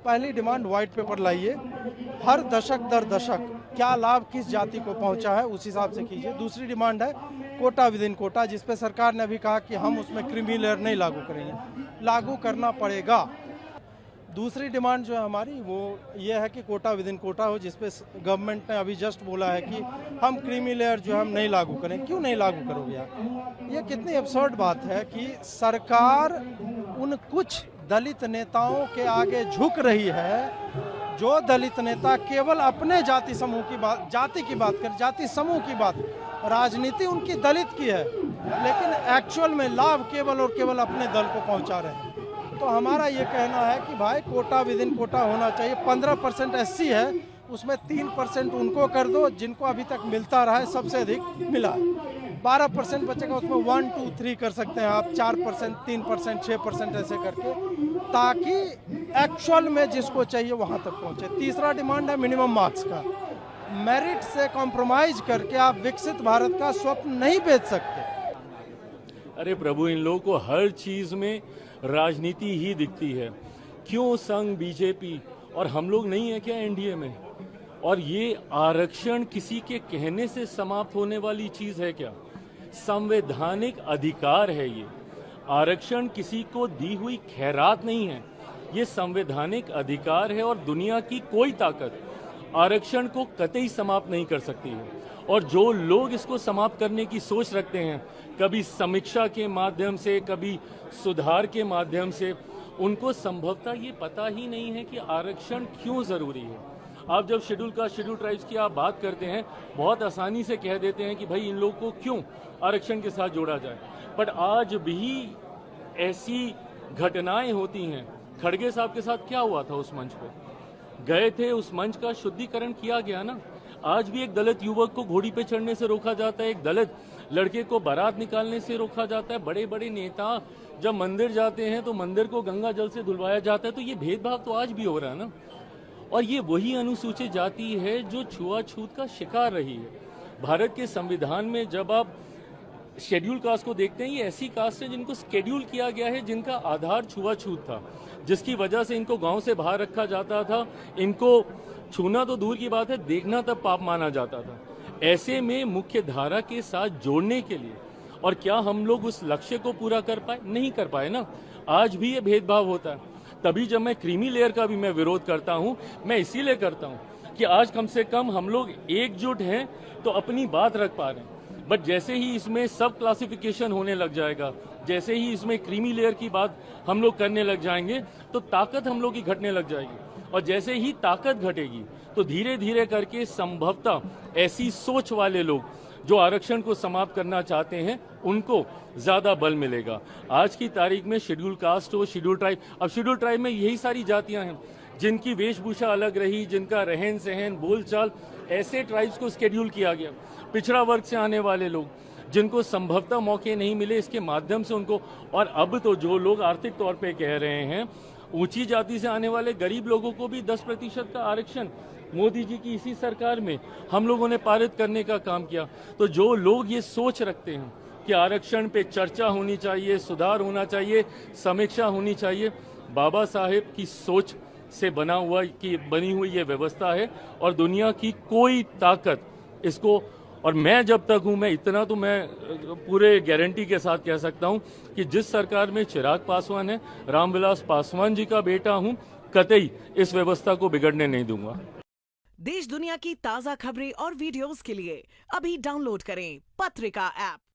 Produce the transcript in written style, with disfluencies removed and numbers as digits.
पहली demand white paper लाइए, हर दशक दर दशक क्या लाभ किस जाति को पहुंचा है उस हिसाब से कीजिए। दूसरी डिमांड है कोटा विद इन कोटा, जिसपे सरकार ने अभी कहा कि हम उसमें क्रीमी लेयर नहीं लागू करेंगे, लागू करना पड़ेगा। दूसरी डिमांड जो है हमारी वो ये है कि कोटा विद इन कोटा हो, जिसपे गवर्नमेंट ने अभी जस्ट बोला है कि हम क्रीमी लेयर जो है हम नहीं लागू करें। क्यों नहीं लागू करोगे आप? ये कितनी अब्सर्ड बात है कि सरकार उन कुछ दलित नेताओं के आगे झुक रही है जो दलित नेता केवल अपने जाति समूह की बात, जाति की बात कर, जाति समूह की बात, राजनीति उनकी दलित की है, लेकिन एक्चुअल में लाभ केवल और केवल अपने दल को पहुंचा रहे हैं। तो हमारा ये कहना है कि भाई कोटा विद इन कोटा होना चाहिए। 15% SC है, उसमें 3% उनको कर दो जिनको अभी तक मिलता रहा है, सबसे अधिक मिला है। 12% बचेगा, उसमें 1, 2, 3 कर सकते हैं आप, 4%, 3%, 6% ऐसे करके, ताकि एक्चुअल में जिसको चाहिए वहाँ तक पहुँचे। तीसरा डिमांड है मिनिमम मार्क्स का। मेरिट से कॉम्प्रोमाइज करके आप विकसित भारत का स्वप्न नहीं बेच सकते। अरे प्रभु, इन लोगों को हर चीज में राजनीति ही दिखती है। क्यों संग बीजेपी और हम लोग नहीं है क्या एनडीए में? और ये आरक्षण किसी के कहने से समाप्त होने वाली चीज है क्या? संवैधानिक अधिकार है ये। आरक्षण किसी को दी हुई खैरात नहीं है, ये संवैधानिक अधिकार है और दुनिया की कोई ताकत आरक्षण को कतई समाप्त नहीं कर सकती है। और जो लोग इसको समाप्त करने की सोच रखते हैं, कभी समीक्षा के माध्यम से, कभी सुधार के माध्यम से, उनको संभवतः ये पता ही नहीं है कि आरक्षण क्यों जरूरी है। आप जब शेड्यूल ट्राइब्स की आप बात करते हैं, बहुत आसानी से कह देते हैं कि भाई इन लोगों को क्यों आरक्षण के साथ जोड़ा जाए, बट आज भी ऐसी घटनाएं होती हैं। खड़गे साहब के साथ क्या हुआ था? उस मंच पे गए थे, उस मंच का शुद्धिकरण किया गया ना। आज भी एक दलित युवक को घोड़ी पे चढ़ने से रोका जाता है, एक दलित लड़के को बारात निकालने से रोका जाता है। बड़े बड़े नेता जब मंदिर जाते हैं तो मंदिर को गंगा जल से धुलवाया जाता है। तो ये भेदभाव तो आज भी हो रहा है ना। और ये वही अनुसूचित जाति है जो छुआछूत का शिकार रही है। भारत के संविधान में जब आप शेड्यूल कास्ट को देखते हैं, ये ऐसी कास्ट है जिनको शेड्यूल किया गया है, जिनका आधार छुआछूत था, जिसकी वजह से इनको गांव से बाहर रखा जाता था। इनको छूना तो दूर की बात है, देखना तब पाप माना जाता था। ऐसे में मुख्य धारा के साथ जोड़ने के लिए, और क्या हम लोग उस लक्ष्य को पूरा कर पाए? नहीं कर पाए ना। आज भी ये भेदभाव होता है। तभी जब मैं क्रीमी लेयर का भी मैं विरोध करता हूं, मैं इसीलिए करता हूं कि आज कम से कम हम लोग एकजुट हैं तो अपनी बात रख पा रहे हैं। बट जैसे ही इसमें सब क्लासिफिकेशन होने लग जाएगा, जैसे ही इसमें क्रीमी लेयर की बात हम लोग करने लग जाएंगे, तो ताकत हम लोग की घटने लग जाएगी। और जैसे ही ताकत घटेगी तो धीरे धीरे करके संभवतः ऐसी सोच वाले लोग जो आरक्षण को समाप्त करना चाहते हैं, उनको ज्यादा बल मिलेगा। आज की तारीख में शेड्यूल कास्ट हो, शेड्यूल ट्राइब, अब शेड्यूल ट्राइब में यही सारी जातियां हैं जिनकी वेशभूषा अलग रही, जिनका रहन सहन, बोलचाल, ऐसे ट्राइब्स को शेड्यूल किया गया। पिछड़ा वर्ग से आने वाले लोग जिनको संभवतः मौके नहीं मिले, इसके माध्यम से उनको, और अब तो जो लोग आर्थिक तौर पे कह रहे हैं, ऊंची जाति से आने वाले गरीब लोगों को भी 10% का आरक्षण मोदी जी की इसी सरकार में हम लोगों ने पारित करने का काम किया। तो जो लोग ये सोच रखते हैं कि आरक्षण पे चर्चा होनी चाहिए, सुधार होना चाहिए, समीक्षा होनी चाहिए, बाबा साहेब की सोच से बनी हुई ये व्यवस्था है और दुनिया की कोई ताकत इसको, और मैं जब तक हूं, मैं इतना तो मैं पूरे गारंटी के साथ कह सकता हूं कि जिस सरकार में चिराग पासवान है, रामविलास पासवान जी का बेटा हूं, कतई इस व्यवस्था को बिगड़ने नहीं दूंगा। देश दुनिया की ताजा खबरें और वीडियोस के लिए अभी डाउनलोड करें पत्रिका ऐप।